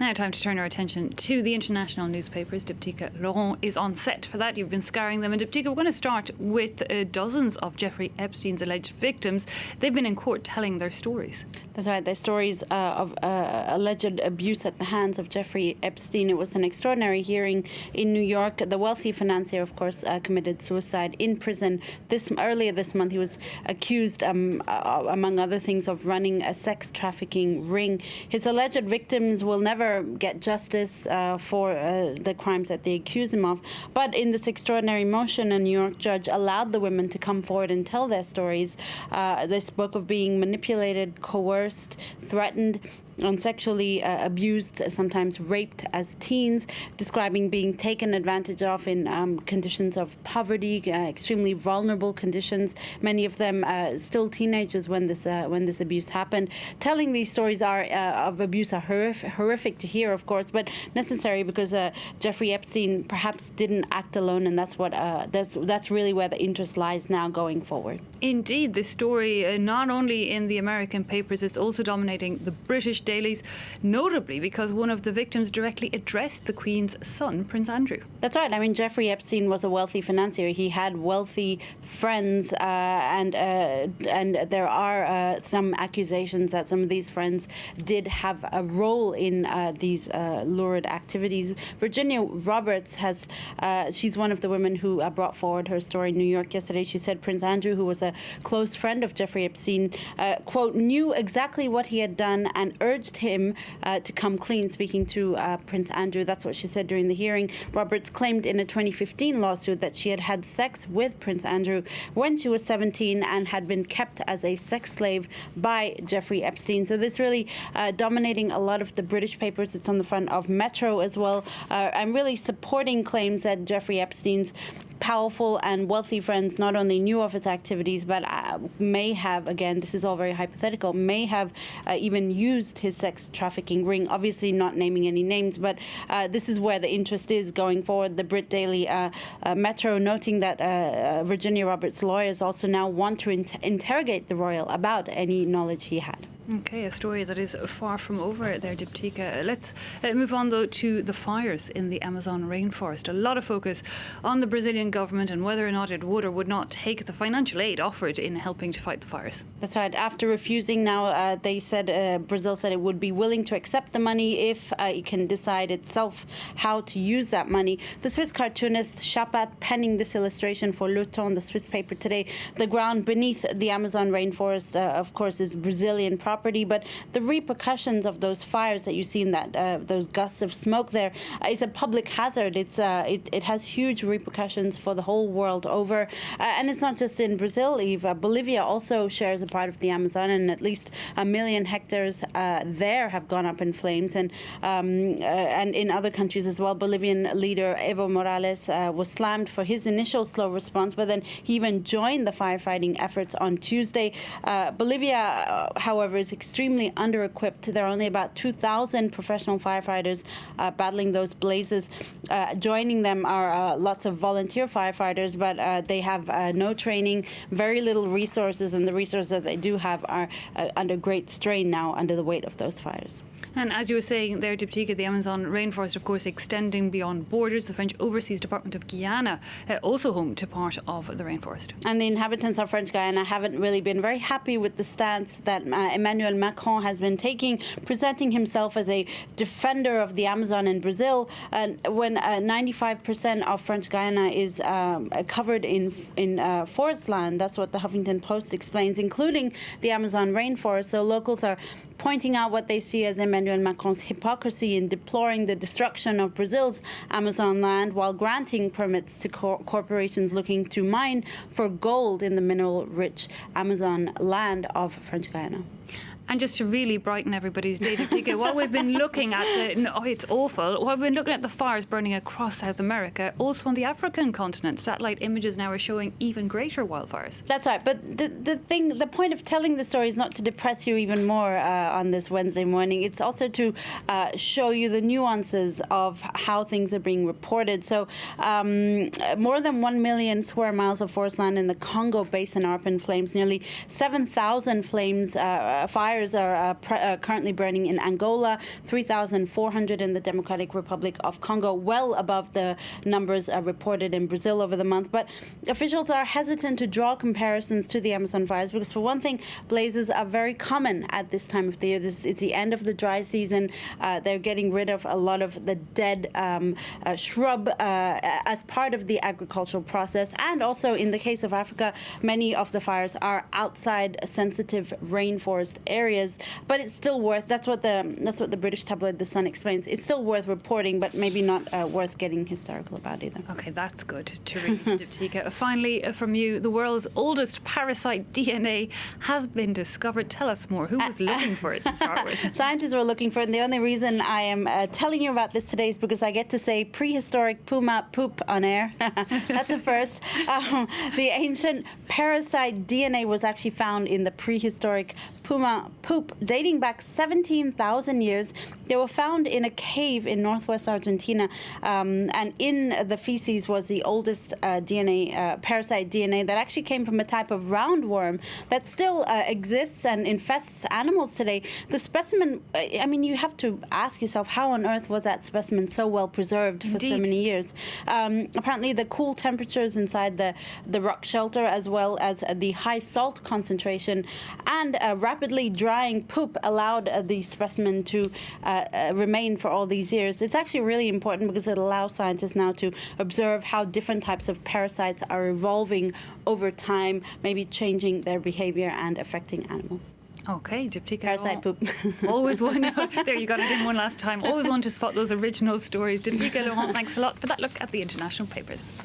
Now time to turn our attention to the international newspapers. Diptyka Laurent is on set for that. You've been scouring them. And Diptyka, we're going to start with dozens of Jeffrey Epstein's alleged victims. They've been in court telling their stories. That's right. Their stories of alleged abuse at the hands of Jeffrey Epstein. It was an extraordinary hearing in New York. The wealthy financier, of course, committed suicide in prison earlier this month. He was accused, among other things, of running a sex trafficking ring. His alleged victims will never get justice for the crimes that they accuse him of. But in this extraordinary motion, a New York judge allowed the women to come forward and tell their stories. They spoke of being manipulated, coerced, threatened, and sexually abused, sometimes raped as teens, describing being taken advantage of in conditions of poverty, extremely vulnerable conditions. Many of them still teenagers when this abuse happened. Telling these stories of abuse are horrific to hear, of course, but necessary because Jeffrey Epstein perhaps didn't act alone, and that's really where the interest lies now going forward. Indeed, this story not only in the American papers, it's also dominating the British dailies, notably because one of the victims directly addressed the Queen's son, Prince Andrew. That's right. I mean, Jeffrey Epstein was a wealthy financier. He had wealthy friends, and there are some accusations that some of these friends did have a role in these lurid activities. Virginia Roberts she's one of the women who brought forward her story in New York yesterday. She said Prince Andrew, who was a close friend of Jeffrey Epstein, quote, knew exactly what he had done and urged him to come clean, speaking to Prince Andrew. That's what she said during the hearing. Roberts claimed in a 2015 lawsuit that she had had sex with Prince Andrew when she was 17 and had been kept as a sex slave by Jeffrey Epstein. So this really dominating a lot of the British papers. It's on the front of Metro as well, and really supporting claims that Jeffrey Epstein's powerful and wealthy friends not only knew of his activities, but may have, again, this is all very hypothetical, may have even used his sex trafficking ring, obviously not naming any names, but this is where the interest is going forward. The Brit Daily Metro noting that Virginia Roberts' lawyers also now want to interrogate the royal about any knowledge he had. Okay, a story that is far from over there, Diptyka. Let's move on, though, to the fires in the Amazon rainforest. A lot of focus on the Brazilian government and whether or not it would or would not take the financial aid offered in helping to fight the fires. That's right. After refusing now, Brazil said it would be willing to accept the money if it can decide itself how to use that money. The Swiss cartoonist Chapat penning this illustration for Le Temps, the Swiss paper today. The ground beneath the Amazon rainforest, of course, is Brazilian property, but the repercussions of those fires that you see in that those gusts of smoke there is a public hazard. It has huge repercussions for the whole world over, and it's not just in Brazil. Eve, Bolivia also shares a part of the Amazon, and at least 1 million hectares there have gone up in flames, and in other countries as well. Bolivian leader Evo Morales was slammed for his initial slow response, but then he even joined the firefighting efforts on Tuesday. Bolivia, however, is extremely under-equipped. There are only about 2,000 professional firefighters battling those blazes. Joining them are lots of volunteer firefighters, but they have no training, very little resources, and the resources that they do have are under great strain now under the weight of those fires. And as you were saying there, Diptyka, the Amazon rainforest, of course, extending beyond borders. The French Overseas Department of Guiana, also home to part of the rainforest. And the inhabitants of French Guiana haven't really been very happy with the stance that Emmanuel Macron has been taking, presenting himself as a defender of the Amazon in Brazil, when 95% of French Guiana is covered in forest land. That's what the Huffington Post explains, including the Amazon rainforest. So locals are pointing out what they see as Emmanuel Macron's hypocrisy in deploring the destruction of Brazil's Amazon land while granting permits to corporations looking to mine for gold in the mineral-rich Amazon land of French Guiana. And just to really brighten everybody's day, Diptyka, while we've been looking at it's awful, while we've been looking at the fires burning across South America, also on the African continent, satellite images now are showing even greater wildfires. That's right, but the point of telling the story is not to depress you even more on this Wednesday morning. It's also to show you the nuances of how things are being reported. So more than 1 million square miles of forest land in the Congo Basin are up in flames. Nearly 7,000 fires fires are currently burning in Angola, 3,400 in the Democratic Republic of Congo, well above the numbers reported in Brazil over the month. But officials are hesitant to draw comparisons to the Amazon fires because, for one thing, blazes are very common at this time of the year. It's the end of the dry season. They're getting rid of a lot of the dead shrub as part of the agricultural process. And also, in the case of Africa, many of the fires are outside sensitive rainforest areas. But it's still worth. That's what the British tabloid The Sun explains. It's still worth reporting, but maybe not worth getting hysterical about either. Okay, that's good to read, Diptyka. Finally, from you, the world's oldest parasite DNA has been discovered. Tell us more. Who was looking for it to start with? Scientists were looking for it, and the only reason I am telling you about this today is because I get to say prehistoric puma poop on air. That's a first. The ancient parasite DNA was actually found in the prehistoric puma poop dating back 17,000 years. They were found in a cave in northwest Argentina, and in the feces was the oldest parasite DNA that actually came from a type of roundworm that still exists and infests animals today. The specimen, I mean, you have to ask yourself, how on earth was that specimen so well preserved for so many years? Apparently, the cool temperatures inside the rock shelter, as well as the high salt concentration and rapidly drying poop, allowed the specimen to remain for all these years. It's actually really important because it allows scientists now to observe how different types of parasites are evolving over time, maybe changing their behavior and affecting animals. Okay, Diptyka. Parasite poop. Always one. There, you got it in one last time. Always want to spot those original stories. Diptyka Laurent, thanks a lot for that look at the international papers.